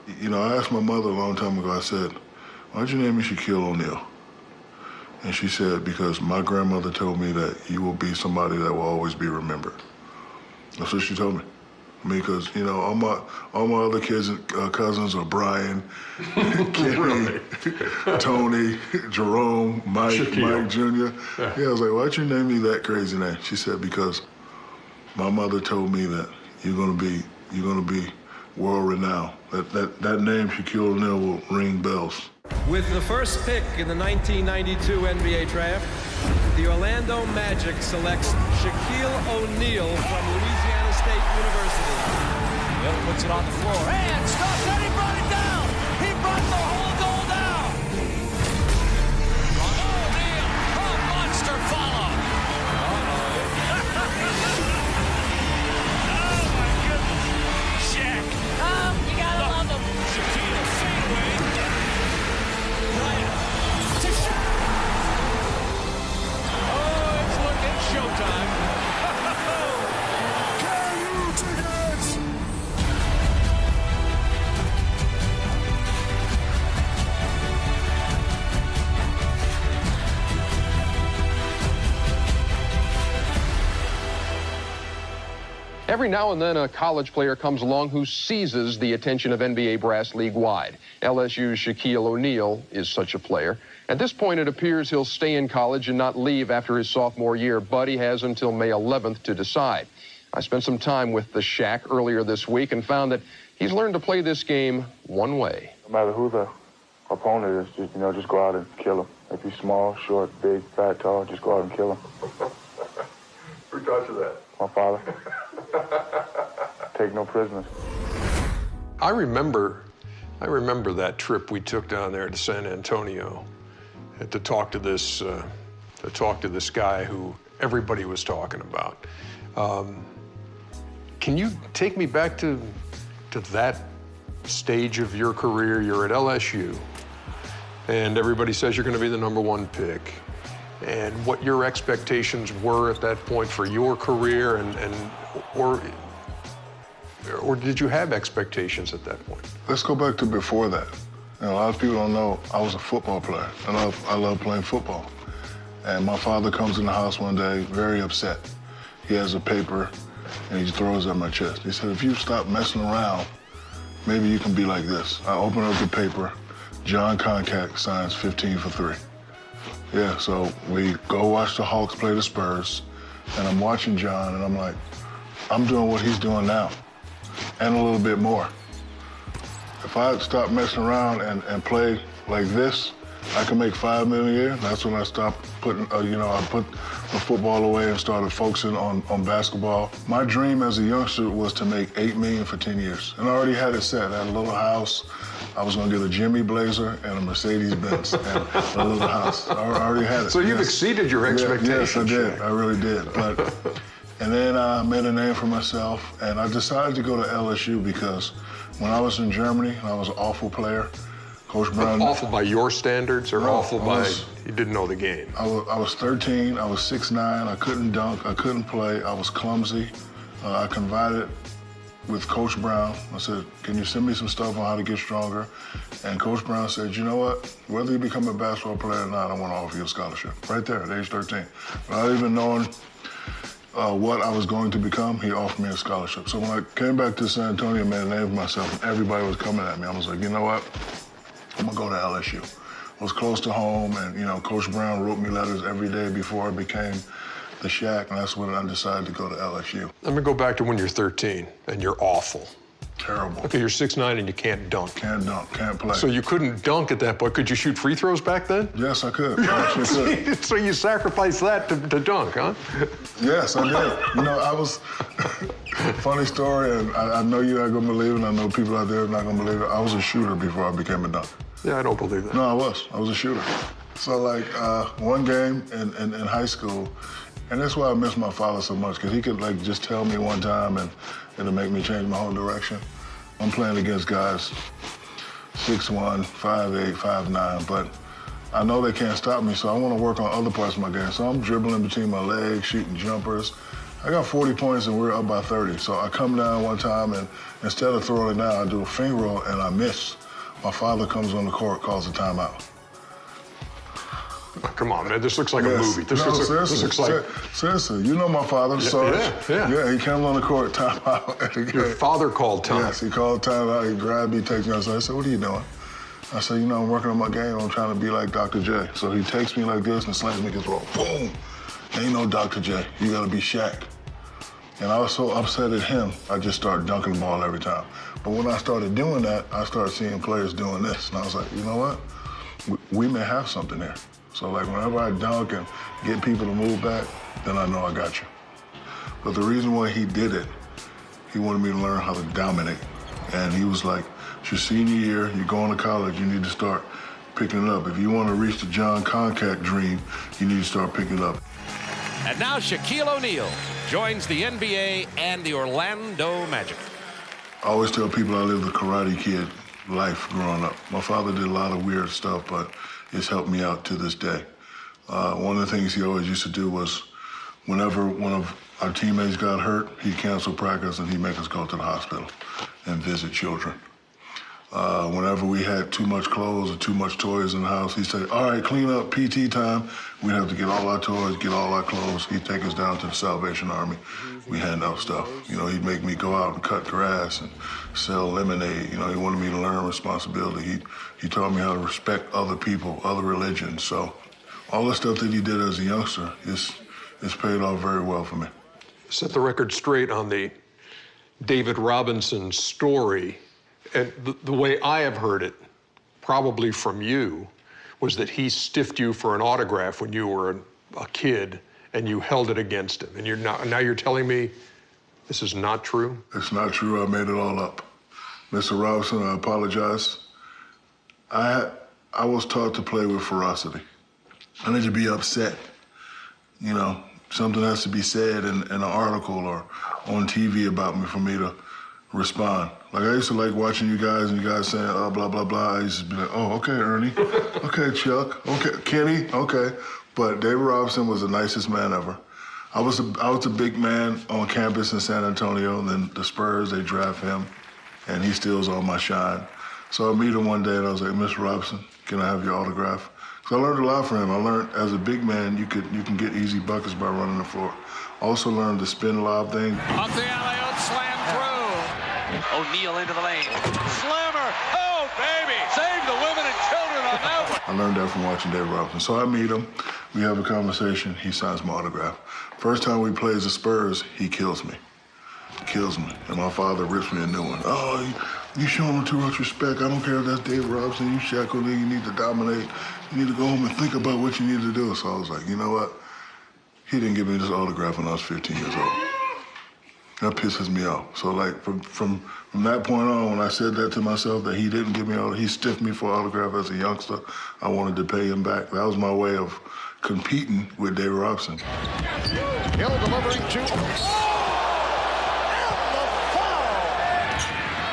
You know, I asked my mother a long time ago, I said, why'd you name me Shaquille O'Neal? And she said, because my grandmother told me that you will be somebody that will always be remembered. That's what she told me. I mean, because, you know, all my other kids and cousins are Brian, Kenny, Tony, Jerome, Mike, Shaquille. Mike Jr. Yeah, I was like, why'd you name me that crazy name? She said, because my mother told me that you're gonna be world renowned. That name, Shaquille O'Neal, will ring bells. With the first pick in the 1992 NBA draft, the Orlando Magic selects Shaquille O'Neal from Louisiana State University. Hill puts it on the floor and stops, and he brought it down. He brought the whole goal down. O'Neal, a monster follow. Oh my goodness, Shaq. You gotta love him. Shaquille fadeaway. Bryant to Shaq. Oh, it's looking showtime. Every now and then, a college player comes along who seizes the attention of NBA brass league-wide. LSU's Shaquille O'Neal is such a player. At this point, it appears he'll stay in college and not leave after his sophomore year, but he has until May 11th to decide. I spent some time with the Shaq earlier this week and found that he's learned to play this game one way. No matter who the opponent is, just go out and kill him. If he's small, short, big, fat, tall, just go out and kill him. Who taught you that? My father. Take no prisoners. I remember that trip we took down there to San Antonio to talk to this guy who everybody was talking about. Can you take me back to that stage of your career? You're at LSU, and everybody says you're going to be the #1 pick. And what your expectations were at that point for your career, or did you have expectations at that point? Let's go back to before that. You know, a lot of people don't know I was a football player. I love playing football. And my father comes in the house one day very upset. He has a paper and he throws it at my chest. He said, if you stop messing around, maybe you can be like this. I open up the paper, John Concac signs 15 for 3. Yeah, so we go watch the Hawks play the Spurs, and I'm watching John, and I'm like, I'm doing what he's doing now, and a little bit more. If I stop messing around and play like this, I can make $5 million a year. That's when I stopped putting, I put the football away and started focusing on basketball. My dream as a youngster was to make $8 million for 10 years, and I already had it set. I had a little house. I was going to get a Jimmy Blazer and a Mercedes-Benz and a little house. I already had it. So you've exceeded your expectations. Yes, I did. I really did. And then I made a name for myself, and I decided to go to LSU because when I was in Germany, I was an awful player. Coach Brown. Awful by your standards, or No, awful by you didn't know the game? I was 13. I was 6'9". I couldn't dunk. I couldn't play. I was clumsy. I confided with Coach Brown. I said, can you send me some stuff on how to get stronger? And Coach Brown said, you know what? Whether you become a basketball player or not, I want to offer you a scholarship. Right there at age 13. Without even knowing what I was going to become, he offered me a scholarship. So when I came back to San Antonio, I made a name for myself, and everybody was coming at me. I was like, you know what? I'm gonna go to LSU. I was close to home, and Coach Brown wrote me letters every day before I became the Shaq, and that's when I decided to go to LSU. Let me go back to when you're 13 and you're awful. Terrible. Okay, you're 6'9" and you can't dunk. Can't dunk, can't play. So you couldn't dunk at that point. Could you shoot free throws back then? Yes, I could. I actually could. So you sacrificed that to dunk, huh? Yes, I did. I was, funny story, and I know you're not gonna believe it, and I know people out there are not gonna believe it. I was a shooter before I became a dunker. Yeah, I don't believe that. No, I was a shooter. So one game in high school, and that's why I miss my father so much, because he could just tell me one time and it'll make me change my whole direction. I'm playing against guys 6'1", 5'8", 5'9", but I know they can't stop me, so I want to work on other parts of my game. So I'm dribbling between my legs, shooting jumpers. I got 40 points and we're up by 30. So I come down one time and instead of throwing it down, I do a finger roll and I miss. My father comes on the court, calls a timeout. Oh, come on, man, this looks like a movie. This looks like... Seriously, you know my father, Sarge. Yeah. He came on the court, timeout. Your father called time. Yes, he called timeout. He grabbed me, takes me outside. I said, what are you doing? I said, you know, I'm working on my game. I'm trying to be like Dr. J. So he takes me like this and slams me against the wall. Boom! Ain't no Dr. J. You gotta be Shaq. And I was so upset at him, I just started dunking the ball every time. But when I started doing that, I started seeing players doing this. And I was like, you know what? We may have something here. So like whenever I dunk and get people to move back, then I know I got you. But the reason why he did it, he wanted me to learn how to dominate. And he was like, it's your senior year, you're going to college, you need to start picking it up. If you want to reach the John Concact dream, you need to start picking it up. And now Shaquille O'Neal joins the NBA and the Orlando Magic. I always tell people I lived the Karate Kid life growing up. My father did a lot of weird stuff, but it's helped me out to this day. One of the things he always used to do was whenever one of our teammates got hurt, he'd cancel practice and he'd make us go to the hospital and visit children. Whenever we had too much clothes or too much toys in the house, he'd say, all right, clean up, PT time. We'd have to get all our toys, get all our clothes. He'd take us down to the Salvation Army. We hand out stuff. You know, he'd make me go out and cut grass and sell lemonade. You know, he wanted me to learn responsibility. He taught me how to respect other people, other religions. So all the stuff that he did as a youngster is paid off very well for me. Set the record straight on the David Robinson story. And the way I have heard it, probably from you, was that he stiffed you for an autograph when you were a kid and you held it against him. And now you're telling me this is not true? It's not true. I made it all up. Mr. Robinson, I apologize. I was taught to play with ferocity. I need to be upset. You know, something has to be said in an article or on TV about me for me to respond. Like, I used to like watching you guys and you guys saying, oh, blah, blah, blah. I used to be like, oh, okay, Ernie. Okay, Chuck. Okay, Kenny. Okay. But David Robinson was the nicest man ever. I was a big man on campus in San Antonio, and then the Spurs, they draft him, and he steals all my shine. So I meet him one day, and I was like, Mr. Robinson, can I have your autograph? So I learned a lot from him. I learned as a big man, you can get easy buckets by running the floor. Also learned the spin lob thing. Up the alley-oop, slam through. O'Neal into the lane. Slammer. Oh, baby. Save the women and children on that one. I learned that from watching David Robinson. So I meet him. We have a conversation. He signs my autograph. First time we play as the Spurs, he kills me. Kills me. And my father rips me a new one. Oh, you show him too much respect. I don't care if that's David Robinson. You Shaq O'Neal. You need to dominate. You need to go home and think about what you need to do. So I was like, you know what? He didn't give me this autograph when I was 15 years old. That pisses me off. So like from that point on, when I said that to myself, that he didn't give me he stiffed me for autograph as a youngster, I wanted to pay him back. That was my way of competing with David Robinson. Hill delivering to... Oh! And the foul!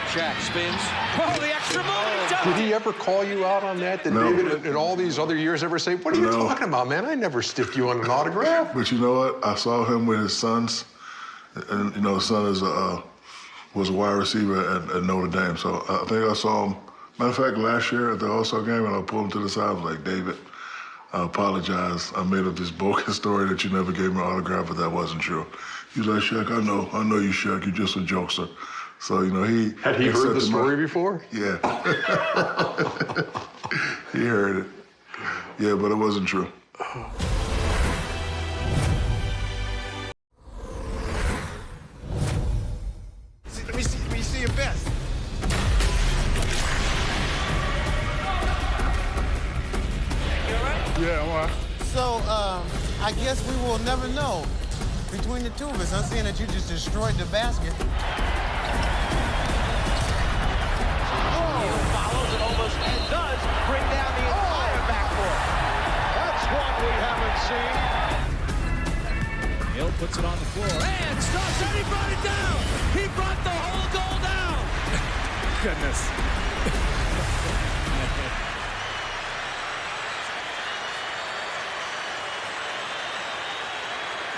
Shaq spins. Oh, the extra move! Did he ever call you out on that? Did No. David, in all these other years, ever say, what are you talking about, man? I never stiffed you on an autograph. But you know what? I saw him with his sons. And, you know, his son was a wide receiver at Notre Dame. So I think I saw him. Matter of fact, last year at the All-Star game, and I pulled him to the side. I was like, David, I apologize. I made up this bogus story that you never gave me an autograph, but that wasn't true. He was like, Shaq, I know you, Shaq. You're just a jokester. So, you know, he... Had he heard the story before? Yeah. He heard it. Yeah, but it wasn't true. Let me see your best. Yeah, I'm all right. So, I guess we will never know between the two of us. I'm seeing that you just destroyed the basket. Follows it almost and does bring down the entire backcourt. That's what we haven't seen. Hill puts it on the floor and stops and he brought it down. He brought the whole goal down. Goodness.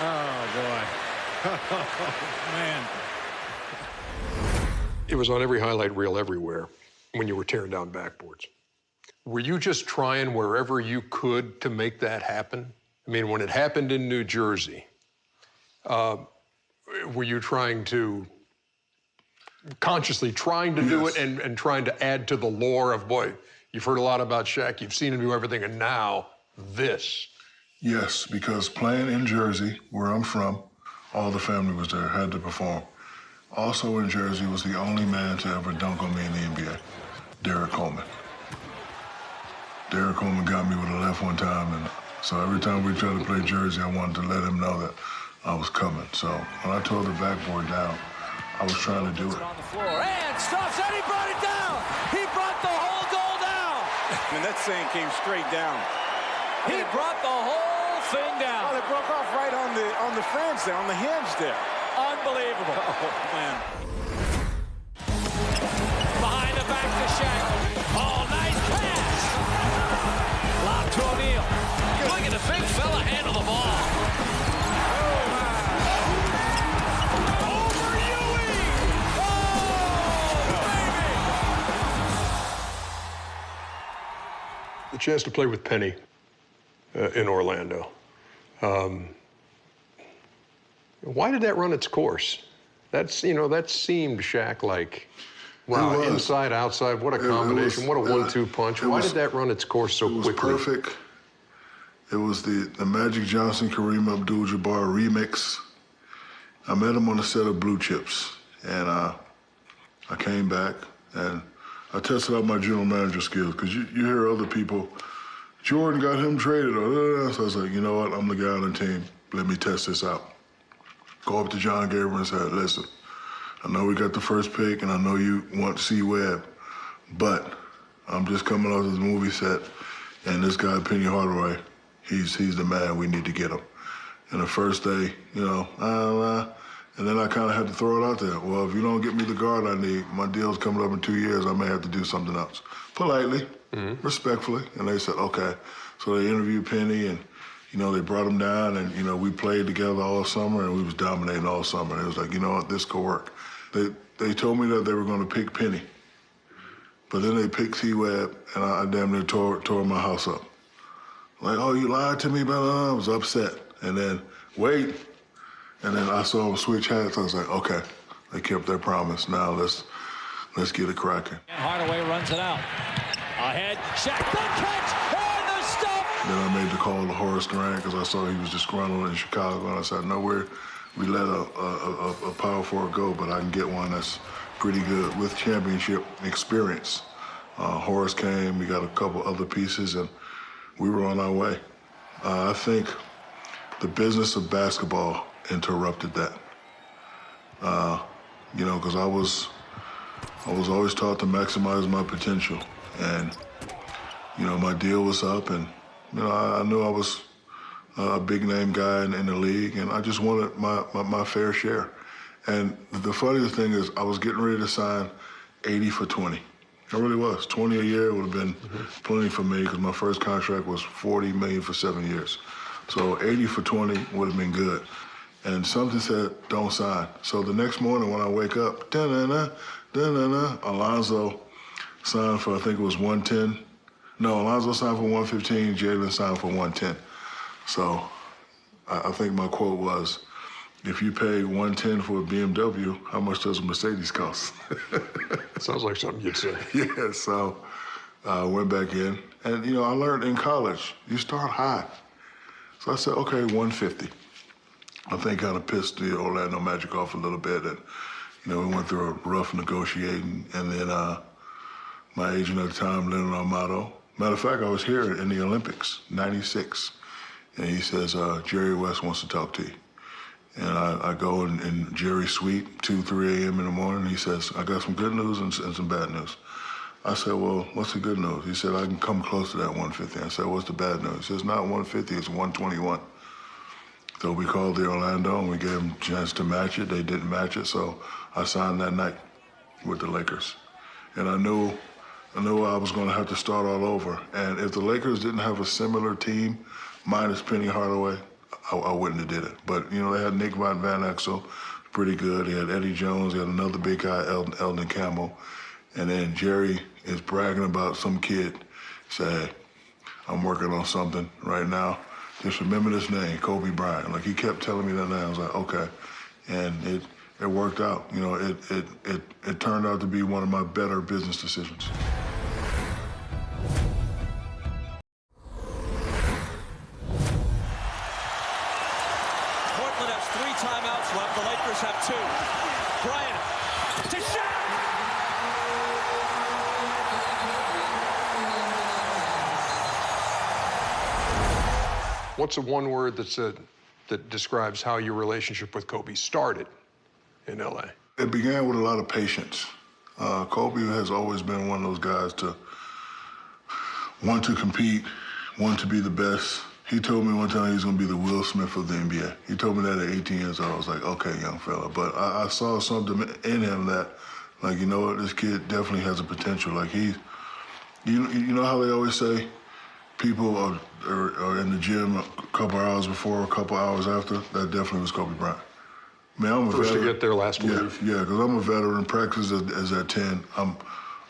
Oh boy. Man. It was on every highlight reel everywhere when you were tearing down backboards. Were you just trying wherever you could to make that happen? I mean, when it happened in New Jersey, were you trying to, consciously trying to do it and trying to add to the lore of, boy, you've heard a lot about Shaq, you've seen him do everything, and now this? Yes, because playing in Jersey, where I'm from, all the family was there, had to perform. Also in Jersey was the only man to ever dunk on me in the NBA, Derek Coleman. Derek Coleman got me with a left one time, and so every time we tried to play Jersey, I wanted to let him know that I was coming. So when I tore the backboard down, I was trying to do it. On the floor, and stops, and he brought it down. He brought the whole goal down. And that thing came straight down. He brought the whole thing down. Oh, it broke off right on the fringe there, on the hinge there. Unbelievable. Oh, man. Behind the back to Shaq. Oh, nice pass. Lob to O'Neal. Look at the big fella handle the ball. Over Ewing. Oh, baby. The chance to play with Penny in Orlando. Why did that run its course? That's, that seemed Shaq like, wow, inside, outside, what a combination, what a 1-2 punch. Why did that run its course so quickly? It was perfect. It was the Magic Johnson, Kareem Abdul-Jabbar remix. I met him on the set of Blue Chips, and I came back, and I tested out my general manager skills, because you hear other people, Jordan got him traded, so I was like, you know what, I'm the guy on the team, let me test this out. Go up to John Gabriel and said, listen, I know we got the first pick, and I know you want C-Webb, but I'm just coming off this movie set, and this guy, Penny Hardaway, he's the man, we need to get him. And the first day, and then I kind of had to throw it out there. Well, if you don't get me the guard I need, my deal's coming up in 2 years, I may have to do something else. Politely, respectfully, and they said, okay. So they interviewed Penny, and they brought him down, and, we played together all summer, and we was dominating all summer. And it was like, you know what, this could work. They told me that they were going to pick Penny, but then they picked C-Webb, and I damn near tore my house up. Like, oh, you lied to me, blah. I was upset. And then, wait, and then I saw them switch hats. I was like, okay, they kept their promise. Now let's get it cracking. And Hardaway runs it out. Ahead, Shaq, the catch, and the stop. Then I made the call to Horace Durant because I saw he was disgruntled in Chicago, and I said, no, we let a power forward go, but I can get one that's pretty good with championship experience. Horace came, we got a couple other pieces, and we were on our way. I think the business of basketball interrupted that. Because I was always taught to maximize my potential, and my deal was up, and I knew I was a big name guy in the league, and I just wanted my fair share. And the funniest thing is, I was getting ready to sign 80 for 20. I really was. 20 a year would have been plenty for me because my first contract was $40 million for 7 years. So 80 for 20 would have been good. And something said, don't sign. So the next morning when I wake up, Alonzo signed for, I think it was 110. No, Alonzo signed for 115, Jalen signed for 110. So I think my quote was, if you pay 110 for a BMW, how much does a Mercedes cost? Sounds like something you'd say. Yeah, so I went back in. And, I learned in college, you start high. So I said, okay, 150. I think kind of pissed the Orlando Magic off a little bit. And, we went through a rough negotiating. And then my agent at the time, Leonard Armato. Matter of fact, I was here in the Olympics, 96. And he says, Jerry West wants to talk to you. And I go in Jerry's suite, 2, 3 a.m. in the morning. He says, I got some good news and some bad news. I said, well, what's the good news? He said, I can come close to that 150. I said, what's the bad news? He says, not 150, it's 121. So we called the Orlando, and we gave them a chance to match it. They didn't match it, so I signed that night with the Lakers. And I knew I was going to have to start all over. And if the Lakers didn't have a similar team, minus Penny Hardaway, I wouldn't have did it. But, you know, they had Nick Van Exel, pretty good. They had Eddie Jones. They had another big guy, Eldon Campbell. And then Jerry is bragging about some kid. Say, hey, I'm working on something right now. Just remember this name, Kobe Bryant. Like, he kept telling me that name. I was like, okay. And it worked out. You know, it turned out to be one of my better business decisions. Portland has 3 timeouts left. The Lakers have 2. Bryant to Shaq. What's the one word that describes how your relationship with Kobe started in L.A.? It began with a lot of patience. Kobe has always been one of those guys to want to compete, want to be the best. He told me one time he was going to be the Will Smith of the NBA. He told me that at 18 years old. I was like, okay, young fella. But I saw something in him that, like, you know what, this kid definitely has a potential. Like, you know how they always say people are in the gym a couple hours before, a couple hours after? That definitely was Kobe Bryant. Man, I'm a First veteran. to get there, last to leave. Yeah, because I'm a veteran. Practice is at 10. I'm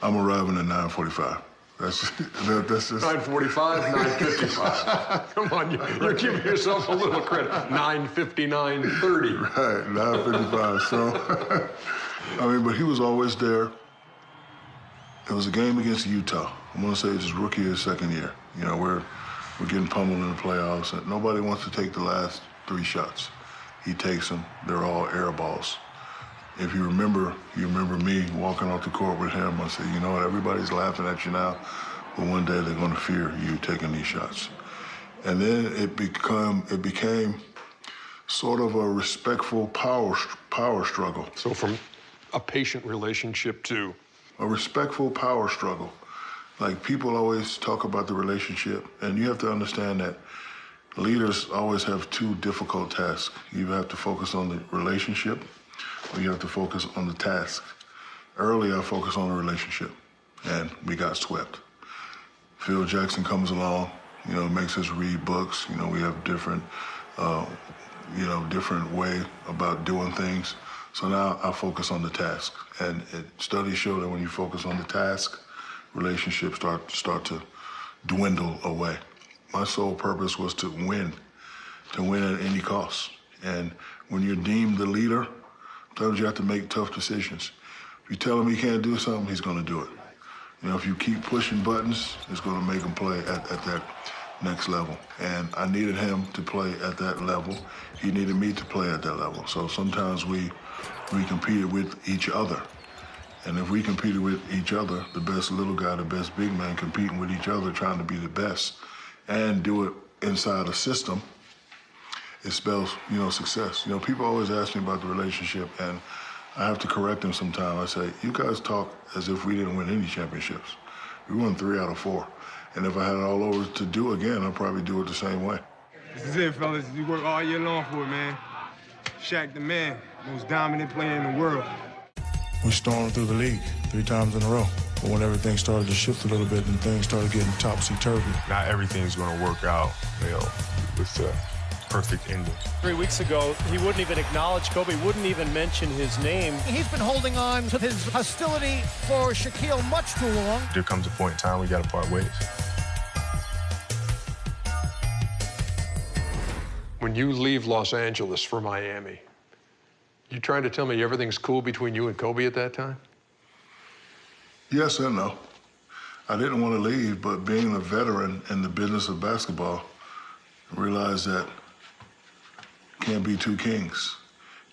arriving at 9:45. That's just 9:45, 9:55. Come on, you're giving yourself a little credit. 9:59:30. Right, 9:55. So, I mean, but he was always there. It was a game against Utah. I'm gonna say it's his rookie or second year. You know, we're getting pummeled in the playoffs, and nobody wants to take the last 3 shots. He takes them. They're all air balls. If you remember me walking off the court with him. I said, you know what, everybody's laughing at you now, but one day they're gonna fear you taking these shots. And then it became sort of a respectful power struggle. So from a patient relationship to a respectful power struggle. Like, people always talk about the relationship, and you have to understand that leaders always have 2 difficult tasks. You have to focus on the relationship, or you have to focus on the task. Early, I focused on the relationship, and we got swept. Phil Jackson comes along, you know, makes us read books. You know, we have different way about doing things. So now I focus on the task. And studies show that when you focus on the task, relationships start to dwindle away. My sole purpose was to win at any cost. And when you're deemed the leader, sometimes you have to make tough decisions. If you tell him he can't do something, he's gonna do it. You know, if you keep pushing buttons, it's gonna make him play at that next level. And I needed him to play at that level. He needed me to play at that level. So sometimes we competed with each other. And if we competed with each other, the best little guy, the best big man competing with each other, trying to be the best, and do it inside a system, it spells, you know, success. You know, people always ask me about the relationship, and I have to correct them sometimes. I say, you guys talk as if we didn't win any championships. We won 3 out of 4. And if I had it all over to do again, I'd probably do it the same way. This is it, fellas. You work all year long for it, man. Shaq the man, most dominant player in the world. We stormed through the league 3 times in a row. But when everything started to shift a little bit and things started getting topsy-turvy. Not everything's going to work out, you know, with the perfect ending. 3 weeks ago, he wouldn't even acknowledge Kobe, wouldn't even mention his name. He's been holding on to his hostility for Shaquille much too long. There comes a point in time we got to part ways. when you leave Los Angeles for Miami, you trying to tell me everything's cool between you and Kobe at that time? Yes and no. I didn't want to leave, but being a veteran in the business of basketball, I realized that can't be two kings.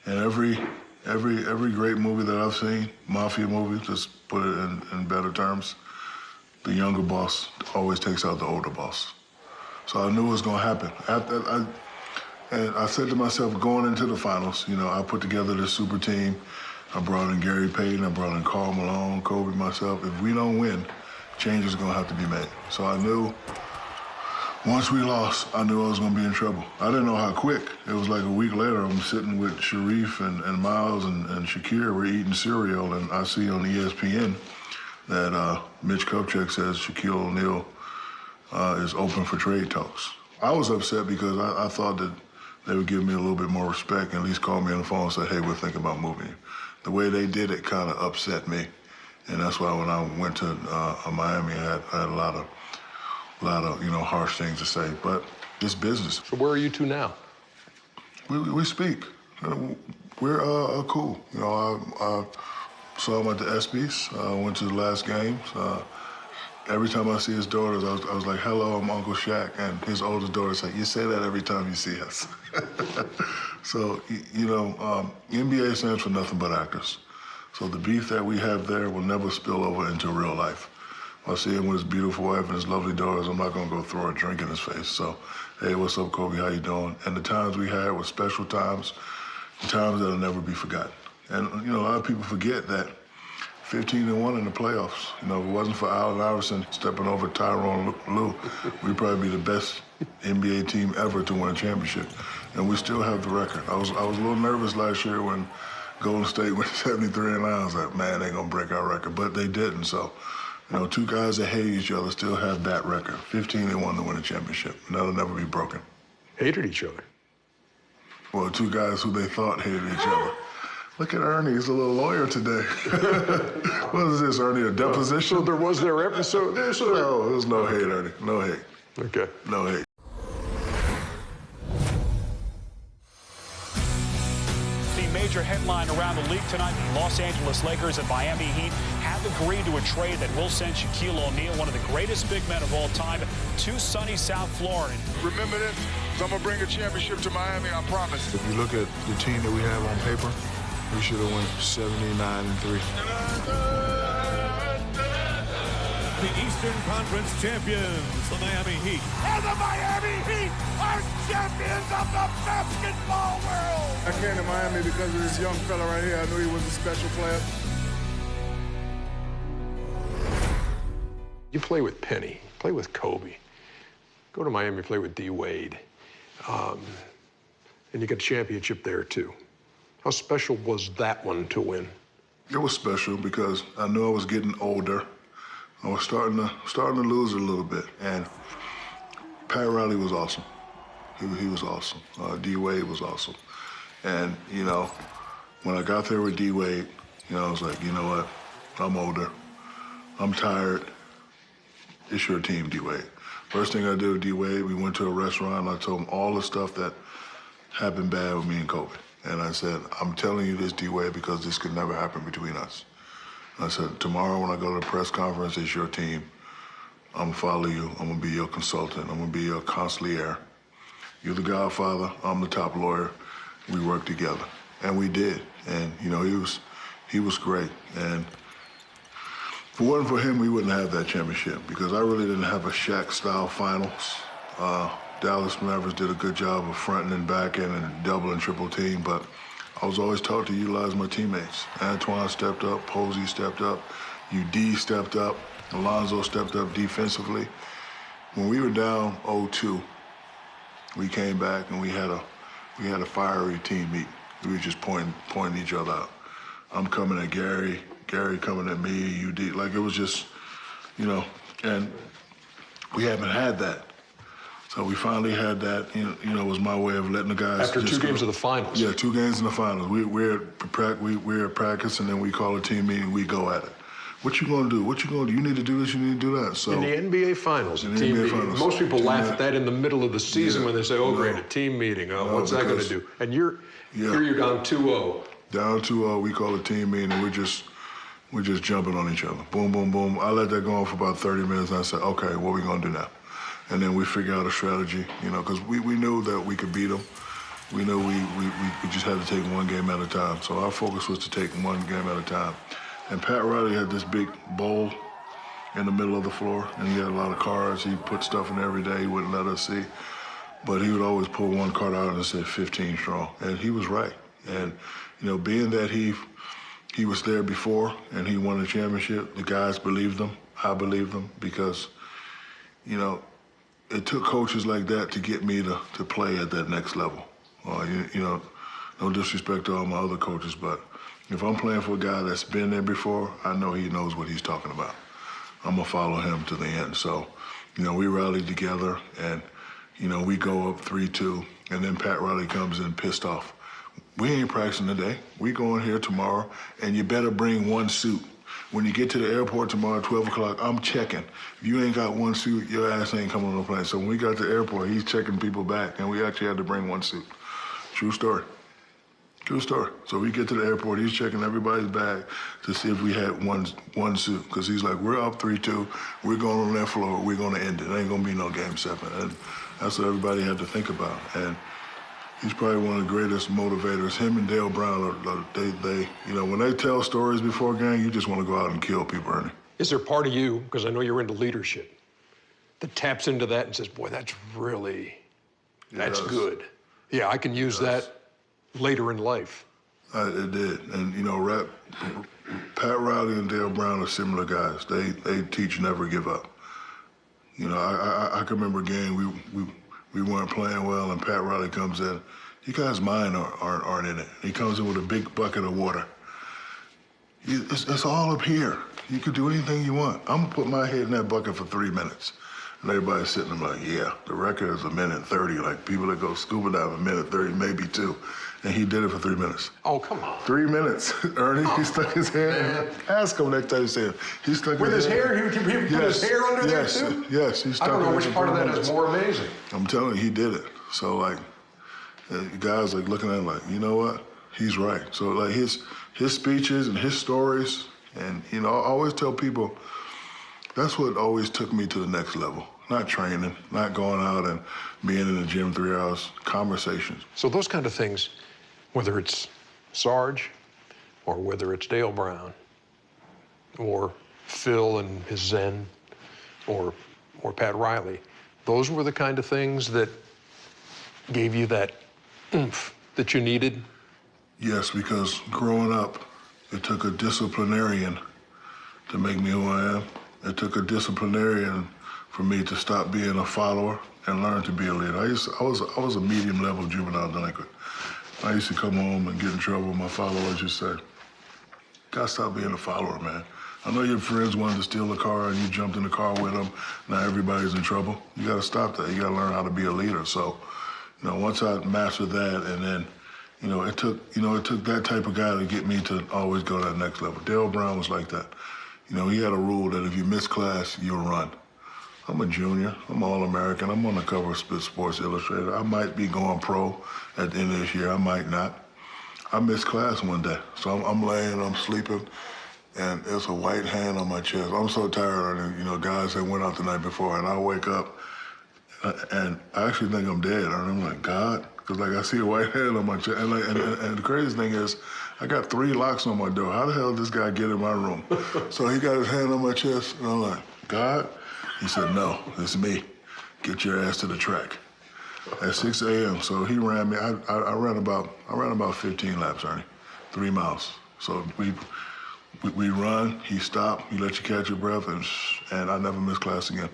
And every great movie that I've seen, mafia movie, just put it in better terms, the younger boss always takes out the older boss. So I knew it was going to happen. And I said to myself, going into the finals, you know, I put together this super team. I brought in Gary Payton, I brought in Karl Malone, Kobe, myself. If we don't win, change is going to have to be made. So I knew once we lost, I knew I was going to be in trouble. I didn't know how quick. It was like a week later, I'm sitting with Sharif and Miles and Shakir. We're eating cereal, and I see on ESPN that Mitch Kupchak says Shaquille O'Neal is open for trade talks. I was upset because I thought that they would give me a little bit more respect and at least call me on the phone and say, hey, we're thinking about moving you. The way they did it kind of upset me. And that's why when I went to Miami, I had a lot of harsh things to say. But it's business. So where are you two now? We speak. We're cool. I saw him at the ESPYs. Went to the last games. Every time I see his daughters, I was like, hello, I'm Uncle Shaq. And his oldest daughter said, you say that every time you see us. So, NBA stands for nothing but actors. So the beef that we have there will never spill over into real life. I see him with his beautiful wife and his lovely daughters, I'm not gonna go throw a drink in his face. So, hey, what's up, Kobe, how you doing? And the times we had were special times, times that'll never be forgotten. And, a lot of people forget that 15-1 in the playoffs. If it wasn't for Allen Iverson stepping over Tyronn Lue, we'd probably be the best NBA team ever to win a championship. And we still have the record. I was a little nervous last year when Golden State went 73-9. I was like, man, they're gonna break our record. But they didn't, so. Two guys that hate each other still have that record. 15-1 to win a championship. And that'll never be broken. Hated each other. Well, two guys who they thought hated each other. Look at Ernie, he's a little lawyer today. What is this, Ernie, a deposition? So there was their episode there? So no, there was no hate, Ernie, no hate. Okay. No hate. The major headline around the league tonight, the Los Angeles Lakers and Miami Heat have agreed to a trade that will send Shaquille O'Neal, one of the greatest big men of all time, to sunny South Florida. Remember this? I'm going to bring a championship to Miami, I promise. If you look at the team that we have on paper, we should have won 79-3. The Eastern Conference champions, the Miami Heat. And the Miami Heat are champions of the basketball world. I came to Miami because of this young fella right here. I knew he was a special player. You play with Penny, play with Kobe. Go to Miami, play with D. Wade. And you got a championship there, too. How special was that one to win? It was special because I knew I was getting older. I was starting to lose it a little bit. And Pat Riley was awesome. He was awesome. D. Wade was awesome. And, when I got there with D. Wade, I was like, you know what? I'm older. I'm tired. It's your team, D. Wade. First thing I did with D. Wade, we went to a restaurant, and I told him all the stuff that happened bad with me and Kobe. And I said, I'm telling you this, D. Wade, because this could never happen between us. And I said, tomorrow when I go to the press conference, it's your team. I'm gonna follow you. I'm gonna be your consultant. I'm gonna be your consigliere. You're the godfather. I'm the top lawyer. We work together. And we did. And, he was great. And if it wasn't for him, we wouldn't have that championship because I really didn't have a Shaq-style finals. Dallas Mavericks did a good job of fronting and backing and double and triple team, but I was always taught to utilize my teammates. Antoine stepped up, Posey stepped up, UD stepped up, Alonzo stepped up defensively. When we were down 0-2, we came back and we had a fiery team meeting. We were just pointing each other out. I'm coming at Gary coming at me, UD. Like, it was just, and we haven't had that. So we finally had that, it was my way of letting the guys. After two games of the finals. Yeah, 2 games in the finals. We're at practice, and then we call a team meeting, we go at it. What you gonna do? What you gonna do? You need to do this, you need to do that. So in the NBA Finals, in the NBA Finals. Most people laugh at that in the middle of the season when they say, oh, great, a team meeting. What's that gonna do? And here you're down 2-0. Down 2-0, we call a team meeting, and we're just jumping on each other. Boom, boom, boom. I let that go on for about 30 minutes, and I said, okay, what are we gonna do now? And then we figure out a strategy, because we knew that we could beat them. We knew we just had to take one game at a time. So our focus was to take one game at a time. And Pat Riley had this big bowl in the middle of the floor, and he had a lot of cards. He put stuff in every day. He wouldn't let us see. But he would always pull one card out and say 15 strong. And he was right. And, being that he was there before and he won a championship, the guys believed him. I believed him because, it took coaches like that to get me to play at that next level. No disrespect to all my other coaches, but if I'm playing for a guy that's been there before, I know he knows what he's talking about. I'm gonna follow him to the end. So, we rallied together and, we go up 3-2 And then Pat Riley comes in pissed off. We ain't practicing today. We going here tomorrow, and you better bring one suit. When you get to the airport tomorrow at 12 o'clock, I'm checking. If you ain't got one suit, your ass ain't coming on the plane. So when we got to the airport, he's checking people back, and we actually had to bring one suit. True story. True story. So we get to the airport, he's checking everybody's bag to see if we had one suit. Because he's like, we're up 3-2, we're going on that floor, we're going to end it. It ain't going to be no game 7. And that's what everybody had to think about. And he's probably one of the greatest motivators. Him and Dale Brown, they you know, when they tell stories before a game, you just want to go out and kill people, Ernie. Is there part of you, because I know you're into leadership, that taps into that and says, boy, that's good. Yeah, I can use that later in life. It did. And, you know, Pat Riley and Dale Brown are similar guys. They teach never give up. You know, I can remember a game we weren't playing well, and Pat Riley comes in. You guys' mind aren't in it. He comes in with a big bucket of water. It's all up here. You can do anything you want. I'm gonna put my head in that bucket for 3 minutes. And everybody's sitting there like, yeah, the record is 1:30. Like people that go scuba diving 1:30, maybe 2. And he did it for 3 minutes. Oh, come on. 3 minutes, Ernie. He stuck his hand. Ask him next time you see him. He stuck with his hair. He put his hair under there too. Yes, he stuck. I don't know which part of that is more amazing. I'm telling you, he did it. So like, guys like looking at him like, you know what? He's right. So like his speeches and his stories, and you know, I always tell people that's what always took me to the next level. Not training, not going out and being in the gym 3 hours, conversations. So those kind of things, whether it's Sarge or whether it's Dale Brown or Phil and his Zen or Pat Riley, those were the kind of things that gave you that oomph that you needed? Yes, because growing up, it took a disciplinarian to make me who I am. It took a disciplinarian for me to stop being a follower and learn to be a leader. I was a medium-level juvenile delinquent. I used to come home and get in trouble. My father would just say, "Gotta stop being a follower, man. I know your friends wanted to steal a car and you jumped in the car with them. Now everybody's in trouble. You gotta stop that. You gotta learn how to be a leader." So, you know, once I mastered that, and then, you know, it took that type of guy to get me to always go to that next level. Dale Brown was like that. You know, he had a rule that if you miss class, you'll run. I'm a junior. I'm All-American. I'm on the cover of Sports Illustrated. I might be going pro at the end of this year. I might not. I missed class one day. So I'm laying, I'm sleeping, and there's a white hand on my chest. I'm so tired, and you know, guys that went out the night before, and I wake up, and I actually think I'm dead. And I'm like, God, because like I see a white hand on my chest. And, like, and the craziest thing is, I got 3 locks on my door. How the hell did this guy get in my room? So he got his hand on my chest, and I'm like, God? He said, no, it's me. Get your ass to the track. At 6 a.m., so he ran me. I ran about 15 laps, Ernie, 3 miles. So we run, he stopped, he let you catch your breath, and I never missed class again.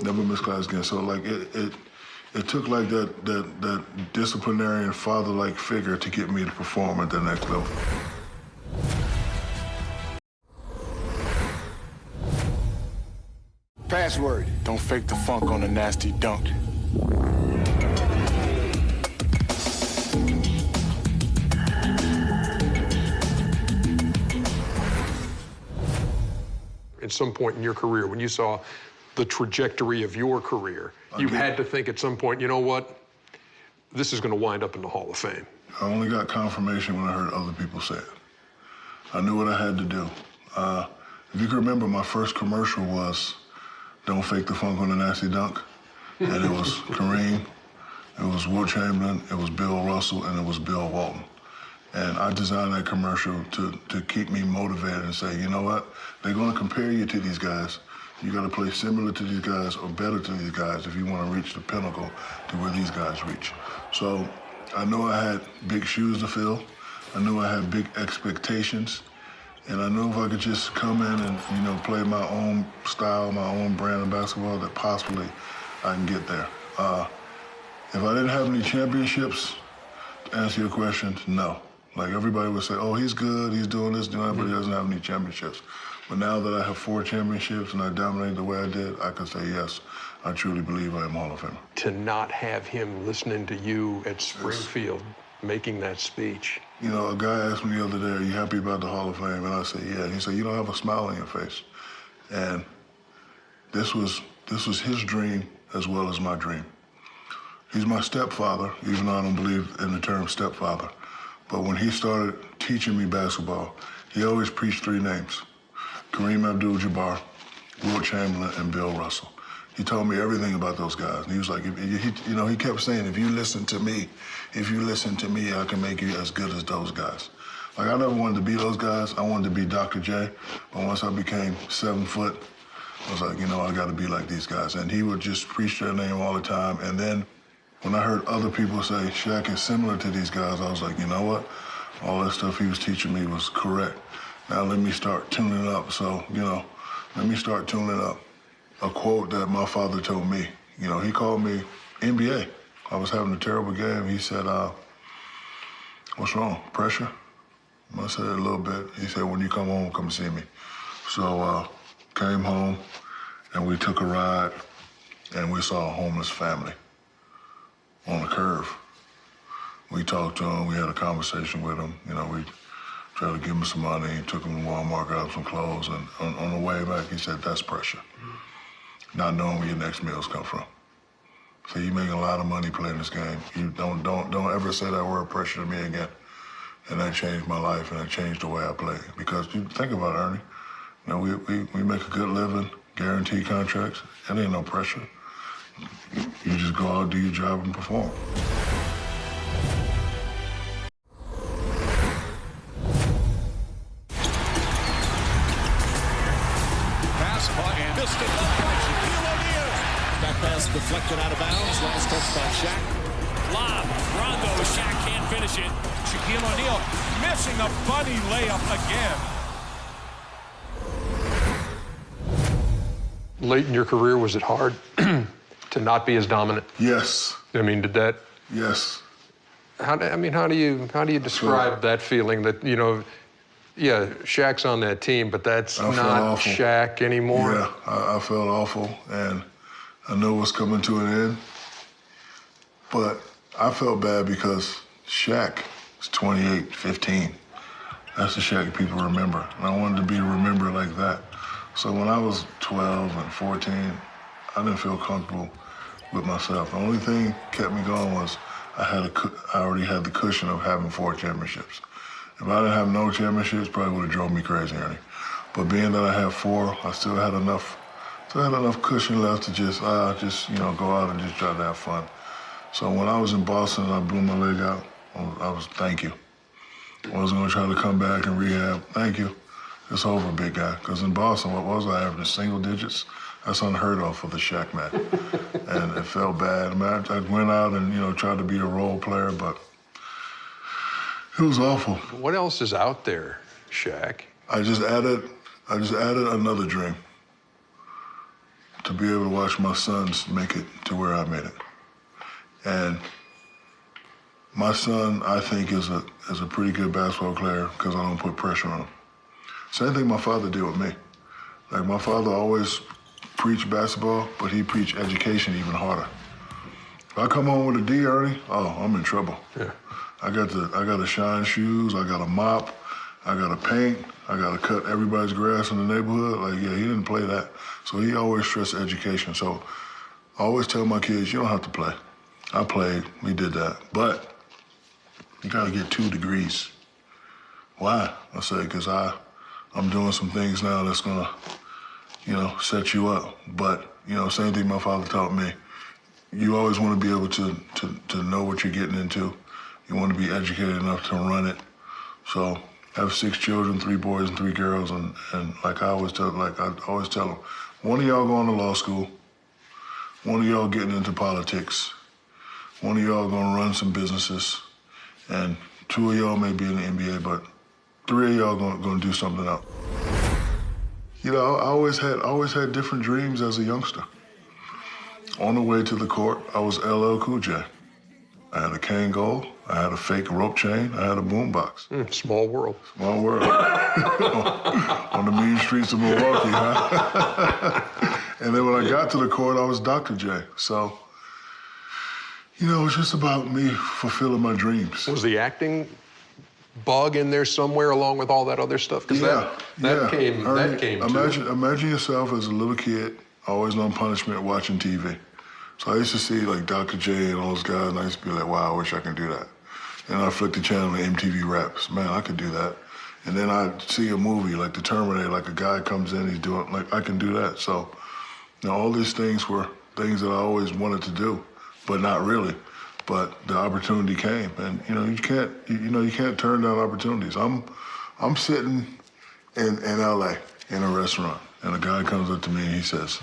Never missed class again. So like it took like that disciplinarian father-like figure to get me to perform at the next level. Password. Don't fake the funk on a nasty dunk. At some point in your career, when you saw the trajectory of your career, you had to think at some point, you know what? This is going to wind up in the Hall of Fame. I only got confirmation when I heard other people say it. I knew what I had to do. If you can remember, my first commercial was "Don't fake the funk on a nasty dunk." And it was Kareem, it was Wilt Chamberlain, it was Bill Russell, and it was Bill Walton. And I designed that commercial to keep me motivated and say, you know what? They're going to compare you to these guys. You got to play similar to these guys or better to these guys if you want to reach the pinnacle to where these guys reach. So I knew I had big shoes to fill. I knew I had big expectations. And I knew if I could just come in and, you know, play my own style, my own brand of basketball, that possibly I can get there. If I didn't have any championships, to answer your question, no. Like everybody would say, oh, he's good, he's doing this, doing that, but he doesn't have any championships. But now that I have 4 championships and I dominate the way I did, I can say, yes, I truly believe I am Hall of Famer. To not have him listening to you at Springfield, making that speech. You know, a guy asked me the other day, are you happy about the Hall of Fame? And I said, yeah. And he said, you don't have a smile on your face. And this was his dream as well as my dream. He's my stepfather, even though I don't believe in the term stepfather. But when he started teaching me basketball, he always preached 3 names: Kareem Abdul-Jabbar, Wilt Chamberlain, and Bill Russell. He told me everything about those guys. And he was like, he kept saying, if you listen to me, I can make you as good as those guys. Like, I never wanted to be those guys. I wanted to be Dr. J. But once I became 7 foot, I was like, I got to be like these guys. And he would just preach their name all the time. And then when I heard other people say Shaq is similar to these guys, I was like, you know what? All that stuff he was teaching me was correct. Now let me start tuning up. So, let me start tuning up. A quote that my father told me. He called me NBA. I was having a terrible game. He said, what's wrong? Pressure? I said, a little bit. He said, when you come home, come see me. So came home, and we took a ride, and we saw a homeless family on the curve. We talked to him. We had a conversation with him. We tried to give him some money, took him to Walmart, got him some clothes, and on the way back, he said, that's pressure. Not knowing where your next meals come from. So you make a lot of money playing this game. You don't ever say that word pressure to me again. And that changed my life, and that changed the way I play. Because you think about it, Ernie. We make a good living, guaranteed contracts. It ain't no pressure. You just go out, do your job, and perform. Pass deflected out of bounds. Last touch by Shaq. Lob. Rondo. Shaq can't finish it. Shaquille O'Neal missing a bunny layup again. Late in your career, was it hard to not be as dominant? Yes. Did that? Yes. How do you describe that feeling that, yeah, Shaq's on that team, but that's not Shaq anymore? Yeah, I felt awful, and I know what's coming to an end, but I felt bad because Shaq is 28, 15. That's the Shaq people remember, and I wanted to be remembered like that. So when I was 12 and 14, I didn't feel comfortable with myself. The only thing kept me going was I already had the cushion of having 4 championships. If I didn't have no championships, probably would have drove me crazy, Ernie. But being that I have 4, I still had enough cushion left to just go out and just try to have fun. So when I was in Boston and I blew my leg out, I was thank you. I wasn't going to try to come back and rehab. Thank you. It's over, big guy. Because in Boston, what was I averaging? Single digits? That's unheard of for the Shaq man. And it felt bad. I went out and, tried to be a role player, but it was awful. What else is out there, Shaq? I just added another dream. To be able to watch my sons make it to where I made it. And my son, I think, is a pretty good basketball player because I don't put pressure on him. Same thing my father did with me. Like, my father always preached basketball, but he preached education even harder. If I come home with a D, Ernie, I'm in trouble. Yeah. I got to shine shoes, I got to mop, I got to paint, I got to cut everybody's grass in the neighborhood. Like, yeah, he didn't play that. So he always stressed education. So I always tell my kids, you don't have to play. I played, we did that. But you got to get 2 degrees. Why? I say, because I'm doing some things now that's going to, set you up. But, same thing my father taught me. You always want to be able to know what you're getting into. You want to be educated enough to run it. So I have 6 children, 3 boys and 3 girls, and like I always tell them, one of y'all going to law school, one of y'all getting into politics, one of y'all gonna run some businesses, and 2 of y'all may be in the NBA, but 3 of y'all gonna do something else. I always had different dreams as a youngster. On the way to the court, I was LL Cool J. I had a cane goal. I had a fake rope chain. I had a boombox. Small world. Small world. On the mean streets of Milwaukee, huh? And then when I got to the court, I was Dr. J. So, you know, it's just about me fulfilling my dreams. Was the acting bug in there somewhere along with all that other stuff? Because that came too. Imagine yourself as a little kid, always on punishment, watching TV. So I used to see like Dr. J and all those guys, and I used to be like, wow, I wish I could do that. And I flicked the channel and MTV Raps. Man, I could do that. And then I'd see a movie like The Terminator, like a guy comes in, he's doing, like, I can do that. So, you know, all these things were things that I always wanted to do, but not really. But the opportunity came, and you know, you can't turn down opportunities. I'm sitting in LA in a restaurant, and a guy comes up to me and he says,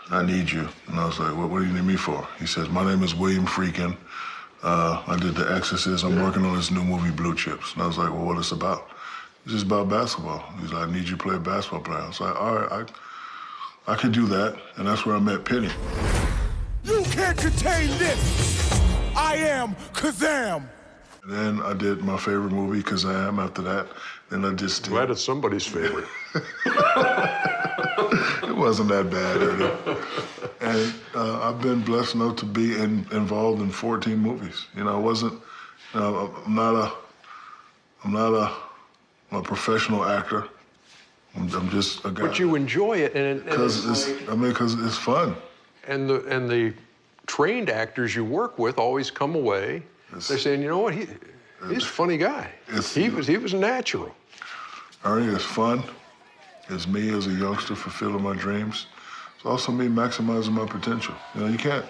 I need you. And I was like, what do you need me for? He says, my name is William Friedkin. I did The Exorcist. I'm working on this new movie, Blue Chips. And I was like, well, what is it about? It's just about basketball. He's like, I need you to play a basketball player. I was like, all right, I could do that. And that's where I met Penny. You can't contain this. I am Kazam. And then I did my favorite movie, Kazam, after that. Then I just did. Glad it's somebody's favorite. It wasn't that bad, really. And I've been blessed enough to be involved in 14 movies. You know, I'm not a professional actor. I'm just a guy. But you enjoy it, and because it's fun. And the trained actors you work with always come away. They're saying, you know what, he's a funny guy. He was natural. Ernie, it's fun. It's me as a youngster fulfilling my dreams. It's also me maximizing my potential. You know, you can't,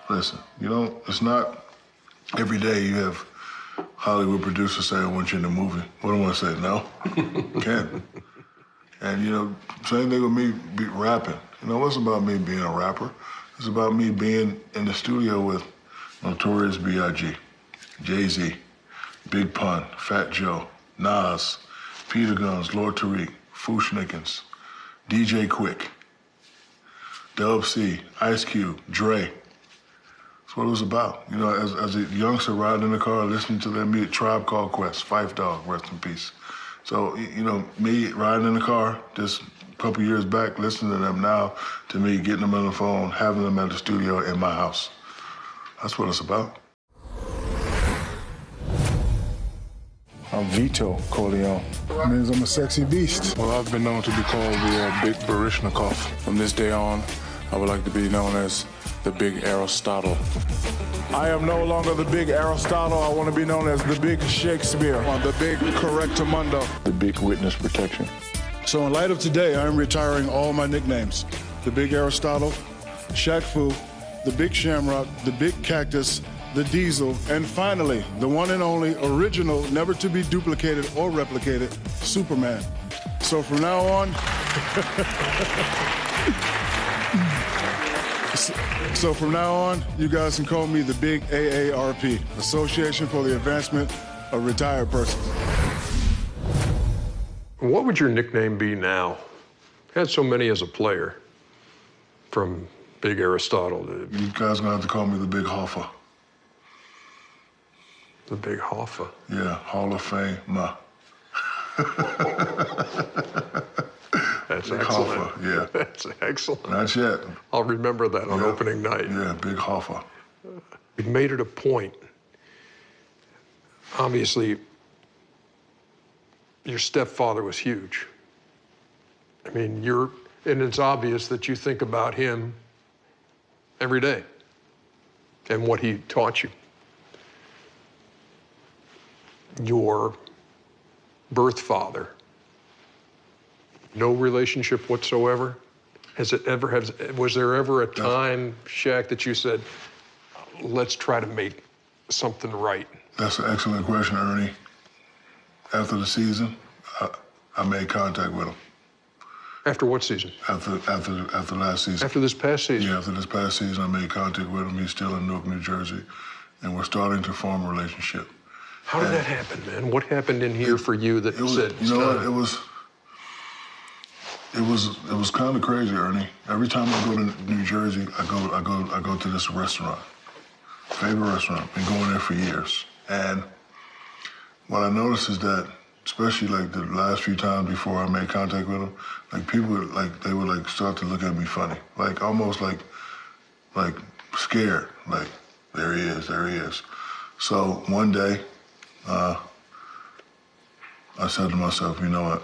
listen, you know, it's not every day you have Hollywood producers say, I want you in the movie. What do I say? No? Can't. And, you know, same thing with me rapping. You know, it wasn't about me being a rapper. It's about me being in the studio with Notorious B.I.G., Jay-Z, Big Pun, Fat Joe, Nas, Peter Guns, Lord Tariq, Fushnikins, DJ Quick, Dub C, Ice Cube, Dre. That's what it was about. You know, as a youngster riding in the car, listening to their music, Tribe Called Quest, Phife Dawg, rest in peace. So, you know, me riding in the car just a couple years back, listening to them now, to me getting them on the phone, having them at the studio in my house. That's what it's about. I'm Vito Corleone. That means I'm a sexy beast. Well, I've been known to be called the Big Barishnikov. From this day on, I would like to be known as the Big Aristotle. I am no longer the Big Aristotle. I want to be known as the Big Shakespeare, the Big Correctamundo, the Big Witness Protection. So in light of today, I am retiring all my nicknames. The Big Aristotle, Shaq Fu, the Big Shamrock, the Big Cactus, the Diesel, and finally, the one and only original, never to be duplicated or replicated, Superman. So from now on, you guys can call me the Big AARP, Association for the Advancement of Retired Persons. What would your nickname be now? You had so many as a player, from Big Aristotle to... You guys are gonna have to call me the Big Hoffa. The Big Hoffa. Yeah, Hall of Fame, That's Big excellent. Hoffa, yeah. That's excellent. Not yet. I'll remember that on opening night. Yeah, Big Hoffa. You've made it a point. Obviously, your stepfather was huge. I mean, and it's obvious that you think about him every day and what he taught you. Your birth father, no relationship whatsoever? Was there ever a time, Shaq, that you said, let's try to make something right? That's an excellent question, Ernie. After the season, I made contact with him. After what season? After last season. After this past season? Yeah, after this past season, I made contact with him. He's still in Newark, New Jersey, and we're starting to form a relationship. How did that happen, man? What happened in here for you that said, you know what, it was kind of crazy, Ernie. Every time I go to New Jersey, I go to this restaurant. Favorite restaurant. Been going there for years. And what I noticed is that, especially like the last few times before I made contact with them, like people would, they would start to look at me funny, like almost like scared, like there he is. So one day, I said to myself, you know what?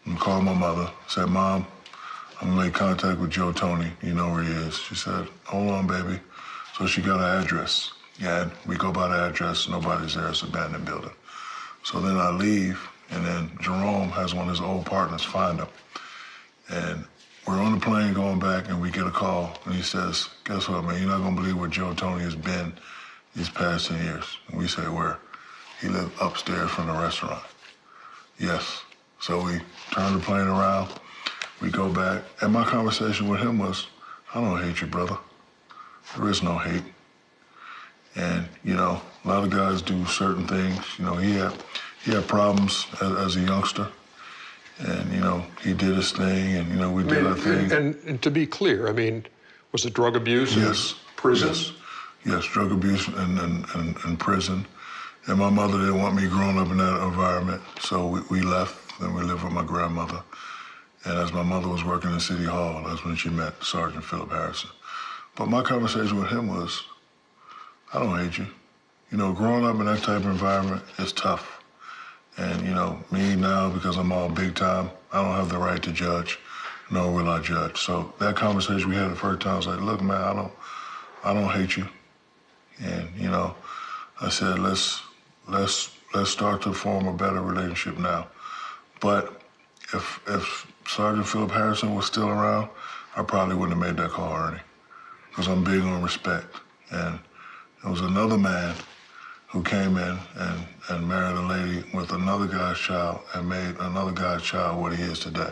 I'm gonna call my mother. I said, Mom, I'm gonna make contact with Joe Tony. You know where he is. She said, hold on, baby. So she got an address. Yeah, we go by the address. Nobody's there. It's an abandoned building. So then I leave, and then Jerome has one of his old partners find him. And we're on the plane going back, and we get a call, and he says, guess what, man? You're not gonna believe where Joe Tony has been these past 10 years. And we say, where? He lived upstairs from the restaurant. Yes. So we turn the plane around, we go back, and my conversation with him was, I don't hate you, brother. There is no hate. And, you know, a lot of guys do certain things. You know, he had problems as a youngster. And, you know, he did his thing, and, you know, we did our thing. And to be clear, I mean, was it drug abuse? Yes. Prison? Yes, drug abuse and prison. And my mother didn't want me growing up in that environment, so we left, and we lived with my grandmother. And as my mother was working in City Hall, that's when she met Sergeant Philip Harrison. But my conversation with him was, I don't hate you. You know, growing up in that type of environment is tough. And, you know, me now, because I'm all big time, I don't have the right to judge, nor will I judge. So that conversation we had the first time, I was like, look, man, I don't hate you. And, you know, I said, let's start to form a better relationship now. But if Sergeant Philip Harrison was still around, I probably wouldn't have made that call, Ernie, because I'm big on respect. And there was another man who came in and married a lady with another guy's child and made another guy's child what he is today.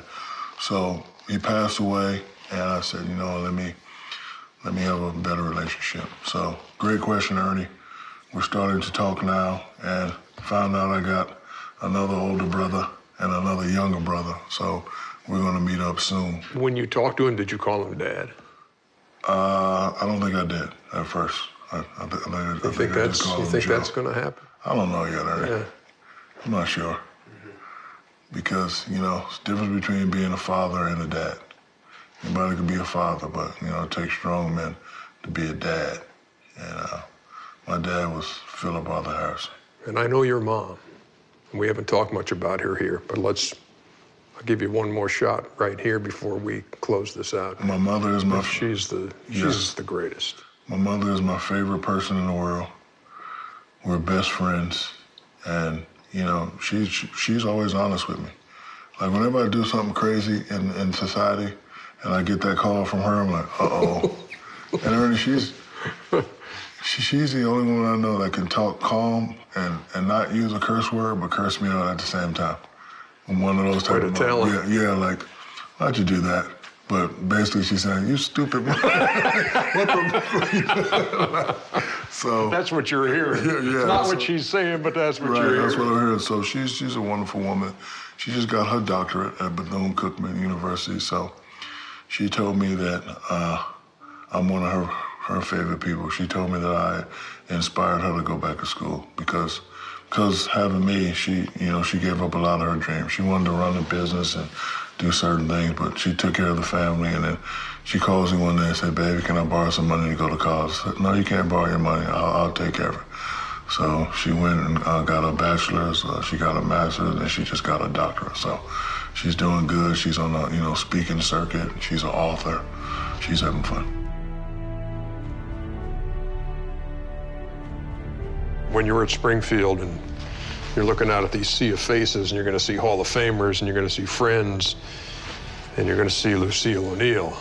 So he passed away, and I said, you know, let me have a better relationship. So great question, Ernie. We're starting to talk now, and found out I got another older brother and another younger brother. So we're gonna meet up soon. When you talked to him, did you call him Dad? I don't think I did at first. I think that's going to happen? I don't know yet, Ernie. Yeah. I'm not sure. Because, you know, it's the difference between being a father and a dad. Anybody can be a father, but, you know, it takes strong men to be a dad. And my dad was Philip Arthur Harrison. And I know your mom. We haven't talked much about her here, but I'll give you one more shot right here before we close this out. My mother is my... She's the greatest. My mother is my favorite person in the world. We're best friends. And, you know, she's always honest with me. Like, whenever I do something crazy in society and I get that call from her, I'm like, uh-oh. And Ernie, she's the only one I know that can talk calm and not use a curse word, but curse me out at the same time. I'm one of those type of talent. Yeah, like, why'd you do that? But basically she's saying, you stupid man. So that's what you're hearing. Yeah, not what she's saying, but that's what you're hearing. That's what I'm hearing. So she's a wonderful woman. She just got her doctorate at Bethune-Cookman University. So she told me that I'm one of her favorite people. She told me that I inspired her to go back to school because having me, she gave up a lot of her dreams. She wanted to run a business and do certain things, but she took care of the family, and then she calls me one day and said, baby, can I borrow some money to go to college? I said, no, you can't borrow your money. I'll take care of it. So she went and got a bachelor's, she got a master's, and she just got a doctorate. So she's doing good. She's on the speaking circuit. She's an author. She's having fun. When you're at Springfield and you're looking out at these sea of faces, and you're going to see Hall of Famers, and you're going to see friends, and you're going to see Lucille O'Neal.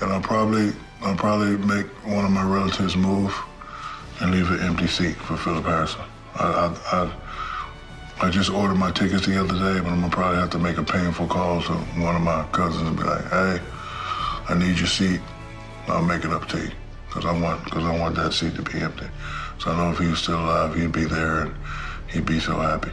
And I'll probably make one of my relatives move and leave an empty seat for Philip Harrison. I just ordered my tickets the other day, but I'm gonna probably have to make a painful call to one of my cousins and be like, hey, I need your seat. I'll make it up to you, because I want that seat to be empty. So I know if he was still alive, he'd be there and he'd be so happy.